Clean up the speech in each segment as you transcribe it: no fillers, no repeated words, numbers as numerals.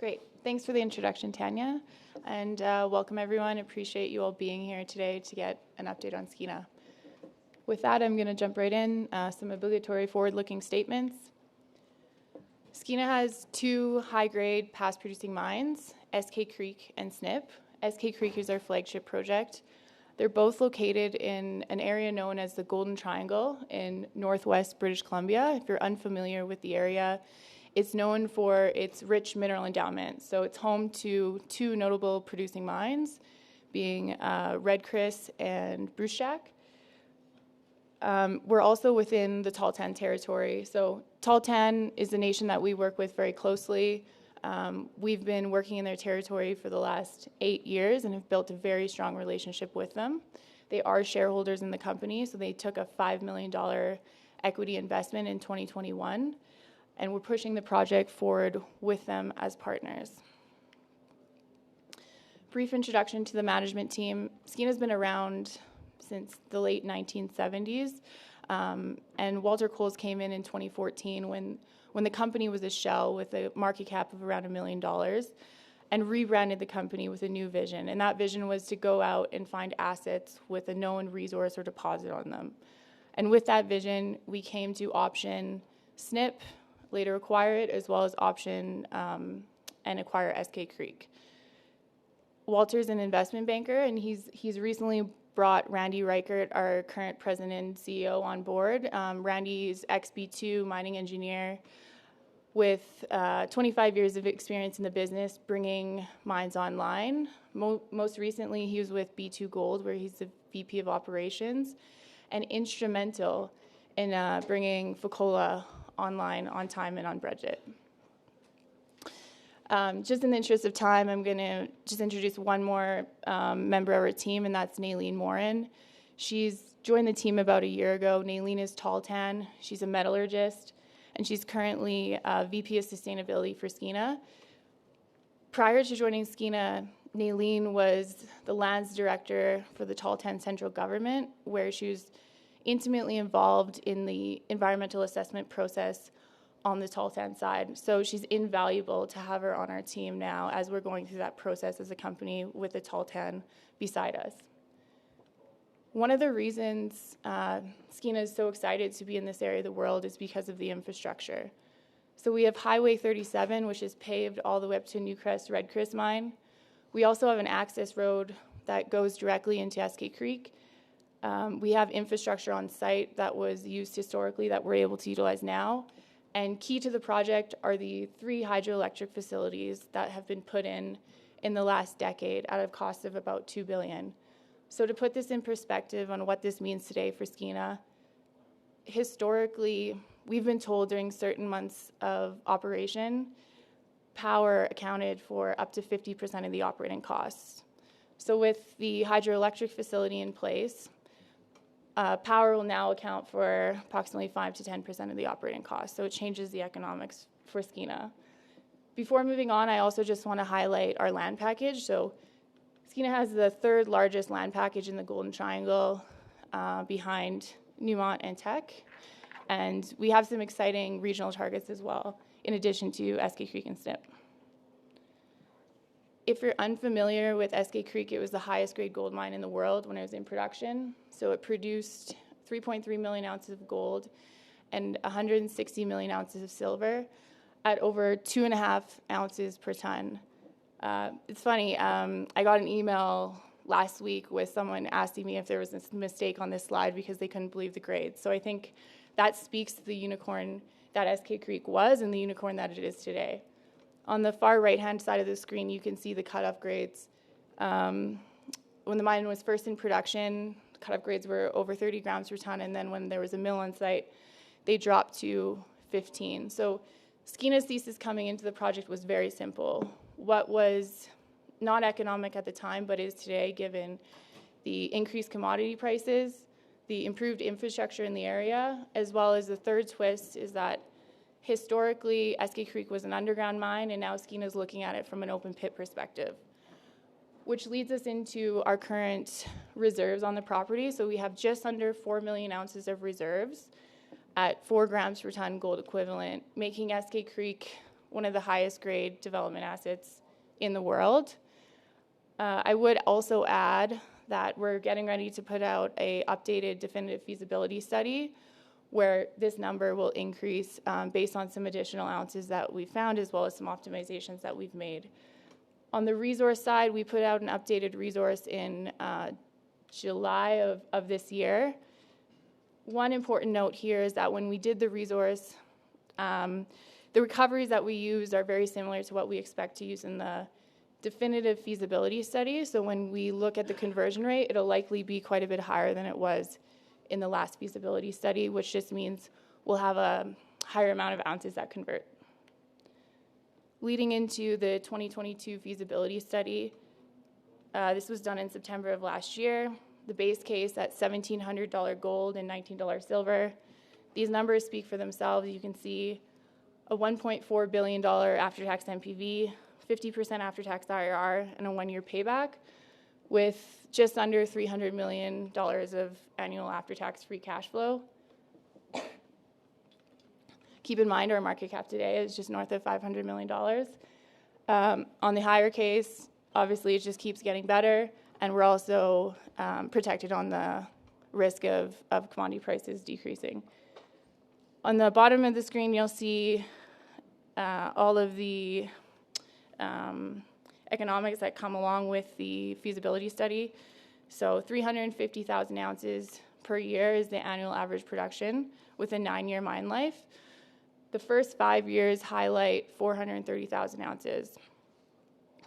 Great. Thanks for the introduction, Tanya. And welcome, everyone. Appreciate you all being here today to get an update on Skeena. With that, I'm going to jump right in. Some obligatory forward-looking statements. Skeena has two high-grade past-producing mines, Eskay Creek and Snip. Eskay Creek is our flagship project. They're both located in an area known as the Golden Triangle in northwest British Columbia. If you're unfamiliar with the area, it's known for its rich mineral endowment. So it's home to two notable producing mines, being Red Chris and Brucejack. We're also within the Tahltan territory. So Tahltan is a nation that we work with very closely. We've been working in their territory for the last 8 years and have built a very strong relationship with them. They are shareholders in the company, so they took a $5 million equity investment in 2021, and we're pushing the project forward with them as partners. Brief introduction to the management team. Skeena's been around since the late 1970s, and Walter Coles came in 2014 when the company was a shell with a market cap of around $1 million, and rebranded the company with a new vision. And that vision was to go out and find assets with a known resource or deposit on them. And with that vision, we came to option Snip, later acquire it, as well as option and acquire Eskay Creek. Walter's an investment banker, and he's recently brought Randy Reichert, our current president and CEO, on board. Randy's ex-B2 mining engineer with 25 years of experience in the business, bringing mines online. Most recently, he was with B2 Gold, where he's the VP of operations, and instrumental in bringing Fekola online on time and on budget. Just in the interest of time, I'm going to just introduce one more member of our team, and that's Naylene Morin. She's joined the team about a year ago. Naylene is Tahltan. She's a metallurgist, and she's currently VP of Sustainability for Skeena. Prior to joining Skeena, Naylene was the lands director for the Tahltan central government, where she was intimately involved in the environmental assessment process on the Tahltan side. So she's invaluable to have her on our team now as we're going through that process as a company with the Tahltan beside us. One of the reasons Skeena is so excited to be in this area of the world is because of the infrastructure. So we have Highway 37, which is paved all the way up to Newcrest Red Chris mine. We also have an access road that goes directly into Eskay Creek. We have infrastructure on site that was used historically that we're able to utilize now. And key to the project are the 3 hydroelectric facilities that have been put in the last decade at a cost of about $2 billion. So to put this in perspective on what this means today for Skeena, historically, we've been told during certain months of operation, power accounted for up to 50% of the operating costs. So with the hydroelectric facility in place, power will now account for approximately 5 to 10% of the operating costs, so it changes the economics for Skeena. Before moving on, I also just want to highlight our land package. So Skeena has the 3rd largest land package in the Golden Triangle behind Newmont and Teck, and we have some exciting regional targets as well, in addition to Eskay Creek and Snip. If you're unfamiliar with Eskay Creek, it was the highest grade gold mine in the world when it was in production. So it produced 3.3 million ounces of gold and 160 million ounces of silver at over 2.5 ounces per ton. It's funny, I got an email last week with someone asking me if there was a mistake on this slide because they couldn't believe the grades. So I think that speaks to the unicorn that Eskay Creek was and the unicorn that it is today. On the far right-hand side of the screen, you can see the cutoff grades. When the mine was first in production, cutoff grades were over 30 grams per ton, and then when there was a mill on site, they dropped to 15. So Skeena's thesis coming into the project was very simple. What was not economic at the time, but is today, given the increased commodity prices, the improved infrastructure in the area, as well as the third twist is that historically, Eskay Creek was an underground mine, and now Skeena is looking at it from an open pit perspective, which leads us into our current reserves on the property. So we have just under 4 million ounces of reserves at 4 grams per ton gold equivalent, making Eskay Creek one of the highest grade development assets in the world. I would also add that we're getting ready to put out a updated definitive feasibility study where this number will increase based on some additional ounces that we found, as well as some optimizations that we've made. On the resource side, we put out an updated resource in July of this year. One important note here is that when we did the resource, the recoveries that we used are very similar to what we expect to use in the definitive feasibility study. So when we look at the conversion rate, it'll likely be quite a bit higher than it was in the last feasibility study, which just means we'll have a higher amount of ounces that convert. Leading into the 2022 feasibility study, this was done in September of last year. The base case at $1,700 gold and $19 silver. These numbers speak for themselves. You can see a $1.4 billion after-tax NPV, 50% after-tax IRR, and a one-year payback with just under $300 million of annual after-tax free cash flow. Keep in mind our market cap today is just north of $500 million. On the higher case, obviously it just keeps getting better, and we're also protected on the risk of commodity prices decreasing. On the bottom of the screen, you'll see all of the economics that come along with the feasibility study. So 350,000 ounces per year is the annual average production with a 9-year mine life. The first 5 years highlight 430,000 ounces.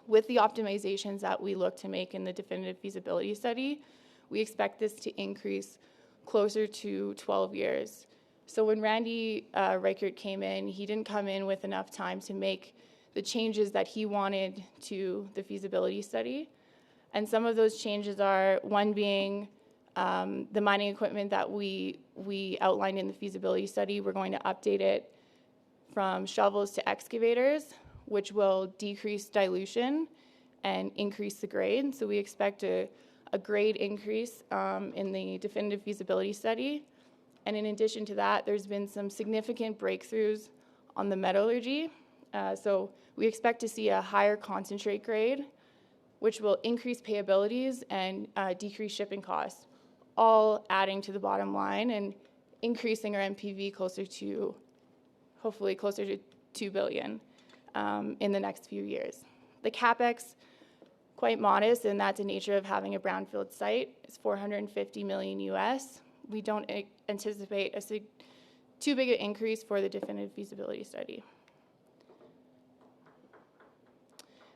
With the optimizations that we look to make in the definitive feasibility study, we expect this to increase closer to 12 years. So when Randy Reichert came in, he didn't come in with enough time to make the changes that he wanted to the feasibility study. And some of those changes are, one being the mining equipment that we outlined in the feasibility study. We're going to update it from shovels to excavators, which will decrease dilution and increase the grade. So we expect a grade increase in the definitive feasibility study. And in addition to that, there's been some significant breakthroughs on the metallurgy. So we expect to see a higher concentrate grade, which will increase payabilities and decrease shipping costs, all adding to the bottom line and increasing our NPV hopefully closer to $2 billion in the next few years. The CapEx, quite modest, and that's the nature of having a brownfield site. It's $450 million US. We don't anticipate too big an increase for the definitive feasibility study.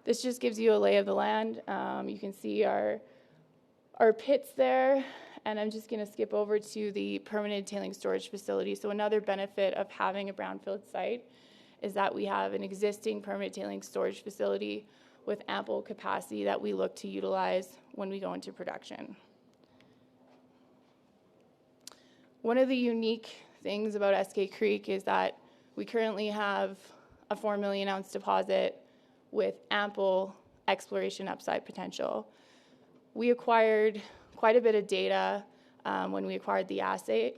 This just gives you a lay of the land. You can see our pits there, and I'm just going to skip over to the permanent tailings storage facility. So another benefit of having a brownfield site is that we have an existing permanent tailings storage facility with ample capacity that we look to utilize when we go into production. One of the unique things about Eskay Creek is that we currently have a 4 million ounce deposit with ample exploration upside potential. We acquired quite a bit of data when we acquired the asset,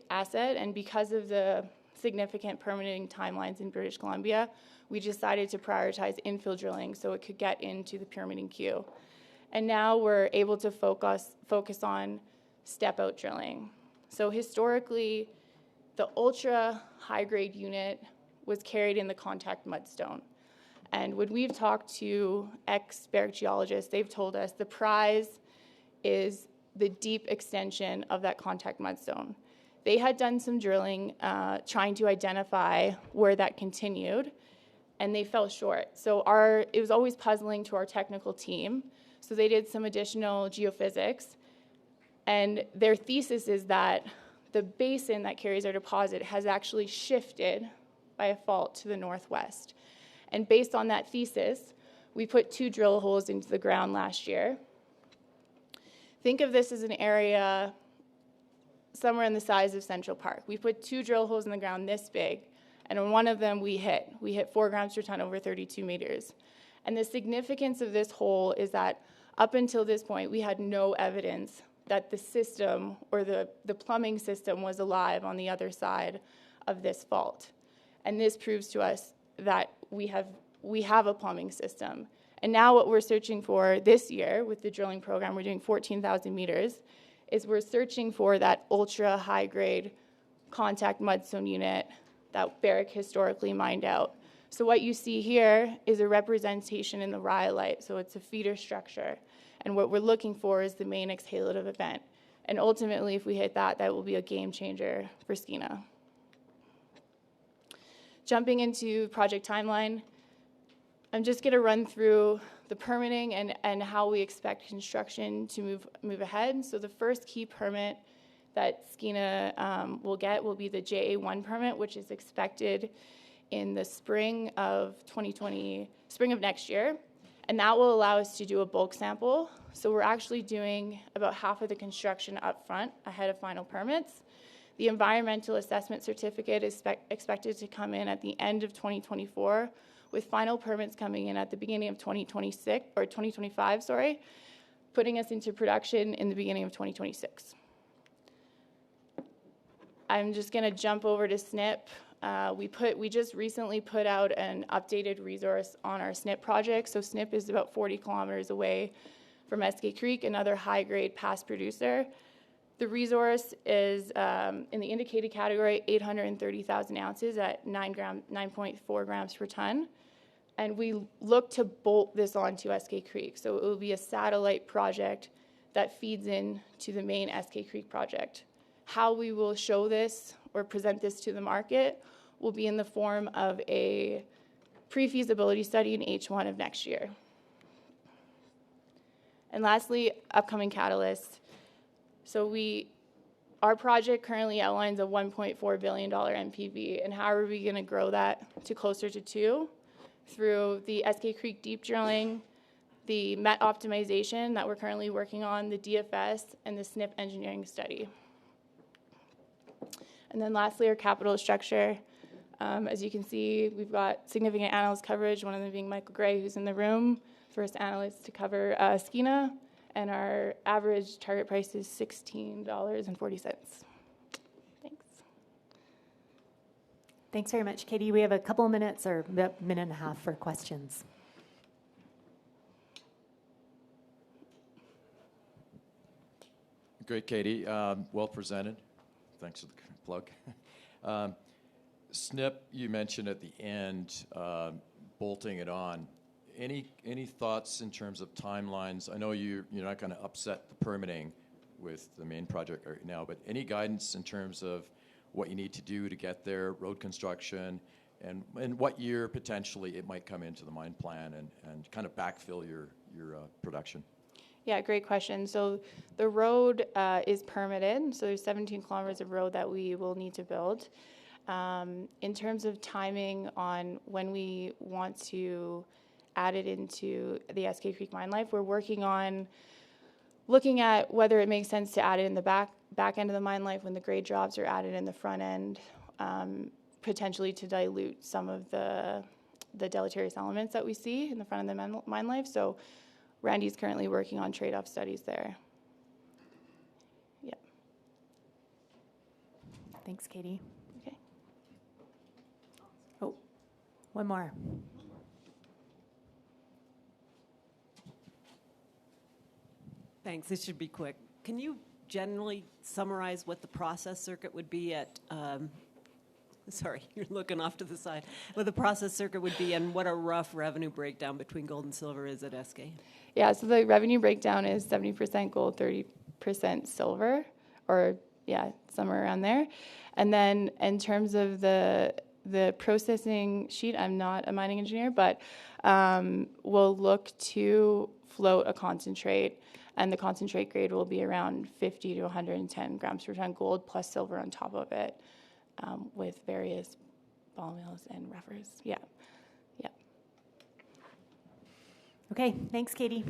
and because of the significant permitting timelines in British Columbia, we decided to prioritize infill drilling so it could get into the permitting queue. And now we're able to focus on step-out drilling. So historically, the ultra high-grade unit was carried in the contact mudstone. And when we've talked to ex-barrack geologists, they've told us the prize is the deep extension of that contact mudstone. They had done some drilling trying to identify where that continued, and they fell short. So it was always puzzling to our technical team. So they did some additional geophysics, and their thesis is that the basin that carries our deposit has actually shifted by a fault to the northwest. And based on that thesis, we put 2 drill holes into the ground last year. Think of this as an area somewhere in the size of Central Park. We put 2 drill holes in the ground this big, and on one of them we hit 4 grams per ton over 32 meters. And the significance of this hole is that up until this point, we had no evidence that the system or the plumbing system was alive on the other side of this fault. And this proves to us that we have a plumbing system. And now what we're searching for this year with the drilling program, we're doing 14,000 meters, is we're searching for that ultra high grade contact mudstone unit that Barrick historically mined out. So what you see here is a representation in the rhyolite, so it's a feeder structure. And what we're looking for is the main exhalative event. And ultimately, if we hit that, that will be a game changer for Skeena. Jumping into project timeline, I'm just going to run through the permitting and how we expect construction to move ahead. So the first key permit that Skeena will get will be the JA1 permit, which is expected in the spring of next year. And that will allow us to do a bulk sample. So we're actually doing about half of the construction up front ahead of final permits. The environmental assessment certificate is expected to come in at the end of 2024, with final permits coming in at the beginning of 2025, putting us into production in the beginning of 2026. I'm just going to jump over to SNP. We just recently put out an updated resource on our SNP project. So SNP is about 40 kilometers away from Eskay Creek, another high-grade past producer. The resource is in the indicated category, 830,000 ounces at 9.4 grams per ton. And we look to bolt this onto Eskay Creek. So it will be a satellite project that feeds into the main Eskay Creek project. How we will show this or present this to the market will be in the form of a pre-feasibility study in H1 of next year. And lastly, upcoming catalysts. So our project currently outlines a $1.4 billion NPV, and how are we going to grow that to closer to $2 billion? Through the Eskay Creek deep drilling, the MET optimization that we're currently working on, the DFS, and the SNP engineering study. And then lastly, our capital structure. As you can see, we've got significant analyst coverage, one of them being Michael Gray, who's in the room, first analyst to cover Skeena, and our average target price is $16.40. Thanks. Thanks very much, Katie. We have a couple of minutes or a minute and a half for questions. Great, Katie. Well presented. Thanks for the plug. SNP, you mentioned at the end, bolting it on. Any thoughts in terms of timelines? I know you're not going to upset the permitting with the main project right now, but any guidance in terms of what you need to do to get there, road construction, and what year potentially it might come into the mine plan and kind of backfill your production? Yeah, great question. So the road is permitted. So there's 17 kilometers of road that we will need to build. In terms of timing on when we want to add it into the Eskay Creek mine life, we're working on looking at whether it makes sense to add it in the back end of the mine life when the grade drops, or add it in the front end, potentially to dilute some of the deleterious elements that we see in the front of the mine life. So Randy's currently working on trade-off studies there. Yeah. Thanks, Katie. Okay. Oh, one more. Thanks. This should be quick. Can you generally summarize what the process circuit would be at, sorry, you're looking off to the side, what the process circuit would be and what a rough revenue breakdown between gold and silver is at Eskay? Yeah, so the revenue breakdown is 70% gold, 30% silver, or yeah, somewhere around there. And then in terms of the processing sheet, I'm not a mining engineer, but we'll look to float a concentrate, and the concentrate grade will be around 50 to 110 grams per ton gold plus silver on top of it, with various ball mills and roughers. Yeah. Okay, thanks, Katie.